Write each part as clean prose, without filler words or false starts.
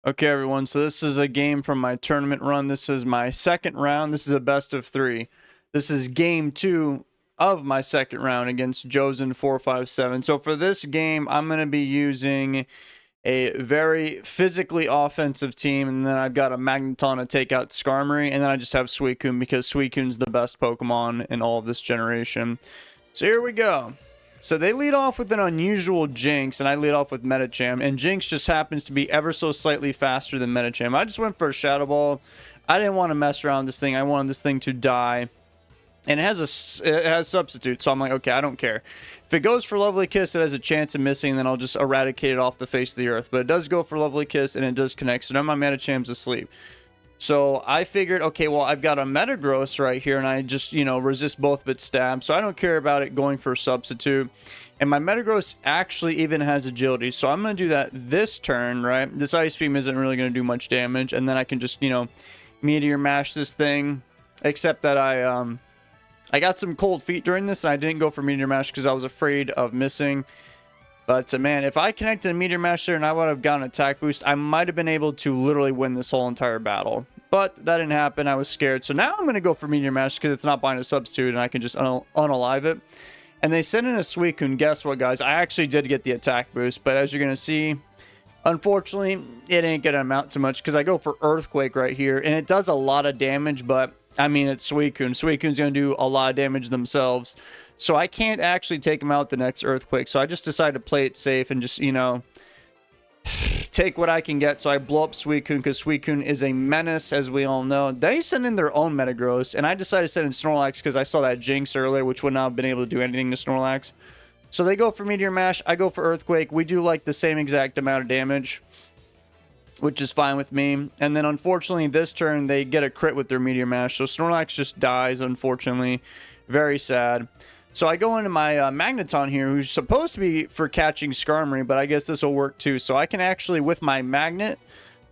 Okay, everyone, so this is a game from my tournament run. This is my second round. This is a best of 3. This is game 2 of my second round against jozin457. So for this game, I'm going to be using a very physically offensive team, and then I've got a Magneton to take out Skarmory, and then I just have Suicune because Suicune's the best Pokemon in all of this generation. So here we go. So they lead off with an unusual Jynx, and I lead off with Medicham, and Jynx just happens to be ever so slightly faster than Medicham. I just went for a Shadow Ball. I didn't want to mess around with this thing. I wanted this thing to die. And it has Substitute, so I'm like, okay, I don't care. If it goes for Lovely Kiss, it has a chance of missing, then I'll just eradicate it off the face of the earth. But it does go for Lovely Kiss, and it does connect, so now my Medicham's asleep. So I figured, okay, well, I've got a Metagross right here, and I just, resist both of its stabs. So I don't care about it going for a Substitute. And my Metagross actually even has Agility. So I'm going to do that this turn, right? This Ice Beam isn't really going to do much damage. And then I can just, Meteor Mash this thing. Except that I got some cold feet during this, and I didn't go for Meteor Mash because I was afraid of missing. But, man, if I connected a Meteor Mash there and I would have gotten an attack boost, I might have been able to literally win this whole entire battle. But that didn't happen. I was scared. So now I'm going to go for Meteor Mash because it's not buying a Substitute, and I can just unalive it. And they sent in a Suicune. Guess what, guys? I actually did get the attack boost, but as you're going to see, unfortunately, it ain't going to amount to much because I go for Earthquake right here, and it does a lot of damage, but, I mean, it's Suicune. Suicune's going to do a lot of damage themselves. So I can't actually take them out the next Earthquake. So I just decided to play it safe and just, take what I can get. So I blow up Suicune because Suicune is a menace, as we all know. They send in their own Metagross, and I decided to send in Snorlax because I saw that Jynx earlier, which would not have been able to do anything to Snorlax. So they go for Meteor Mash. I go for Earthquake. We do like the same exact amount of damage, which is fine with me. And then unfortunately this turn they get a crit with their Meteor Mash, so Snorlax just dies, unfortunately. Very sad. So I go into my Magneton here, who's supposed to be for catching Skarmory, but I guess this will work too. So I can actually, with my Magnet,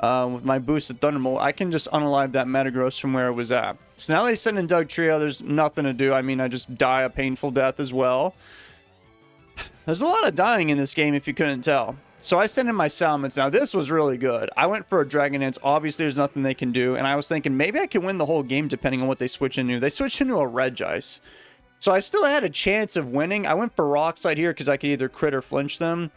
with my boosted Thunderbolt, I can just unalive that Metagross from where it was at. So now they send in Dugtrio. There's nothing to do. I mean, I just die a painful death as well. There's a lot of dying in this game if you couldn't tell. So I sent in my Salamence. Now, this was really good. I went for a Dragon Dance. Obviously, there's nothing they can do. And I was thinking maybe I can win the whole game depending on what they switch into. They switched into a Regice. So I still had a chance of winning. I went for Rock Slide here because I could either crit or flinch them.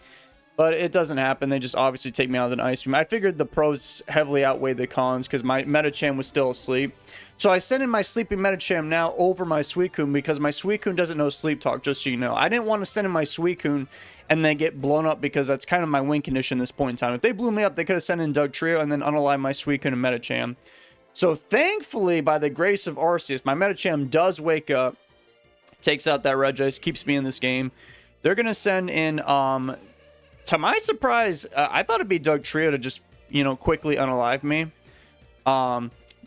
But it doesn't happen. They just obviously take me out with an Ice Beam. I figured the pros heavily outweighed the cons because my Medicham was still asleep. So I sent in my sleeping Medicham now over my Suicune because my Suicune doesn't know Sleep Talk, just so you know. I didn't want to send in my Suicune and then get blown up because that's kind of my win condition at this point in time. If they blew me up, they could have sent in Dugtrio and then unalive my Suicune and Medicham. So thankfully, by the grace of Arceus, my Medicham does wake up, takes out that Regice, keeps me in this game. They're going to send in, to my surprise, I thought it'd be Dugtrio to just, quickly unalive me.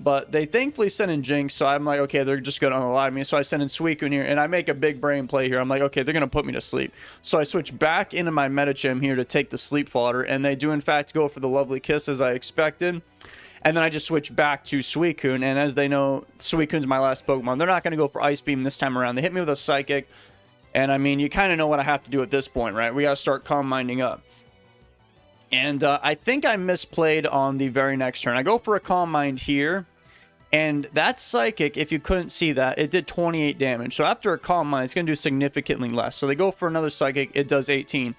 But they thankfully sent in Jynx, so I'm like, okay, they're just going to unalive me. So I send in Suicune here, and I make a big brain play here. I'm like, okay, they're going to put me to sleep. So I switch back into my Medicham here to take the Sleep Fodder, and they do, in fact, go for the Lovely Kiss as I expected. And then I just switch back to Suicune, and as they know, Suicune's my last Pokemon. They're not going to go for Ice Beam this time around. They hit me with a Psychic, and I mean, you kind of know what I have to do at this point, right? We got to start Calm Minding up. And I think I misplayed on the very next turn. I go for a Calm Mind here, and that Psychic, if you couldn't see that, it did 28 damage. So after a Calm Mind, it's going to do significantly less. So they go for another Psychic, it does 18.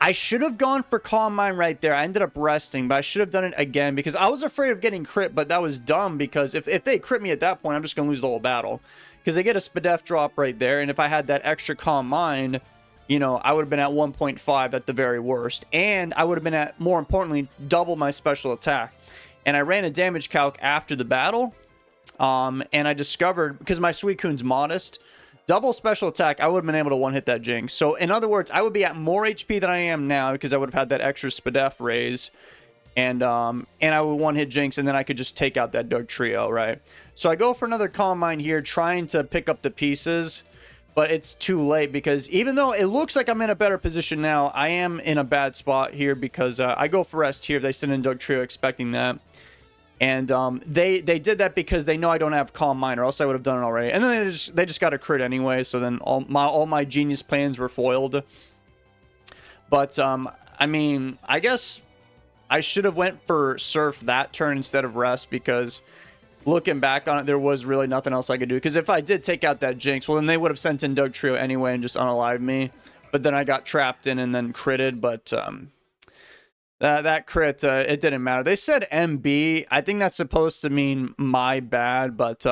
I should have gone for Calm Mind right there. I ended up resting, but I should have done it again because I was afraid of getting crit, but that was dumb because if they crit me at that point, I'm just going to lose the whole battle. Because they get a Spadef drop right there, and if I had that extra Calm Mind, I would have been at 1.5 at the very worst. And I would have been at, more importantly, double my special attack. And I ran a damage calc after the battle, and I discovered, because my Suicune's modest, double special attack, I would have been able to one-hit that Jynx. So, in other words, I would be at more HP than I am now because I would have had that extra Spadef raise. And I would one-hit Jynx, and then I could just take out that Dugtrio, right? So I go for another Calm Mind here, trying to pick up the pieces. But it's too late because even though it looks like I'm in a better position now, I am in a bad spot here because I go for Rest here. They send in Dugtrio expecting that. And they did that because they know I don't have Calm Mind, or else I would have done it already. And then they just got a crit anyway, so then all my genius plans were foiled. But I mean, I guess I should have went for Surf that turn instead of Rest, because looking back on it, there was really nothing else I could do. Because if I did take out that Jynx, well, then they would have sent in Dugtrio anyway and just unalived me. But then I got trapped in and then critted. But that crit, it didn't matter. They said MB. I think that's supposed to mean my bad. But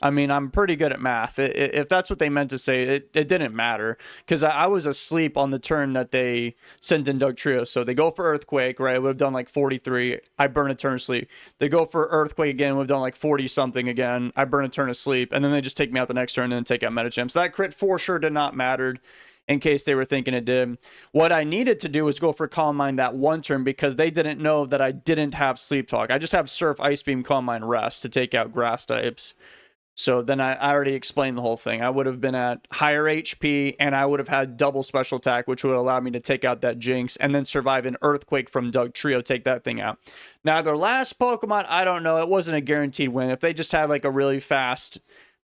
I mean, I'm pretty good at math. If that's what they meant to say, it didn't matter. Because I was asleep on the turn that they sent in Dugtrio. So they go for Earthquake, right? I would have done like 43. I burn a turn of sleep. They go for Earthquake again. We've done like 40-something again. I burn a turn of sleep. And then they just take me out the next turn and then take out Medicham. So that crit for sure did not matter, in case they were thinking it did. What I needed to do was go for Calm Mind that one turn, because they didn't know that I didn't have Sleep Talk. I just have Surf, Ice Beam, Calm Mind, Rest to take out grass types. So then I already explained the whole thing. I would have been at higher HP, and I would have had double special attack, which would allow me to take out that Jynx and then survive an Earthquake from Dugtrio, take that thing out. Now, their last Pokemon, I don't know. It wasn't a guaranteed win. If they just had like a really fast,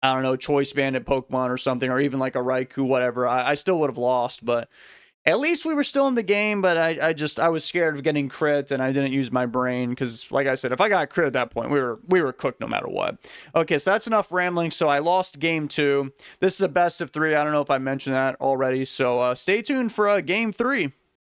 I don't know, Choice Bandit Pokemon or something, or even like a Raikou, whatever, I still would have lost. But at least we were still in the game. But I was scared of getting crit, and I didn't use my brain, because like I said, if I got crit at that point, we were cooked no matter what. Okay, so that's enough rambling. So I lost game 2. This is a best of 3. I don't know if I mentioned that already. So stay tuned for game 3.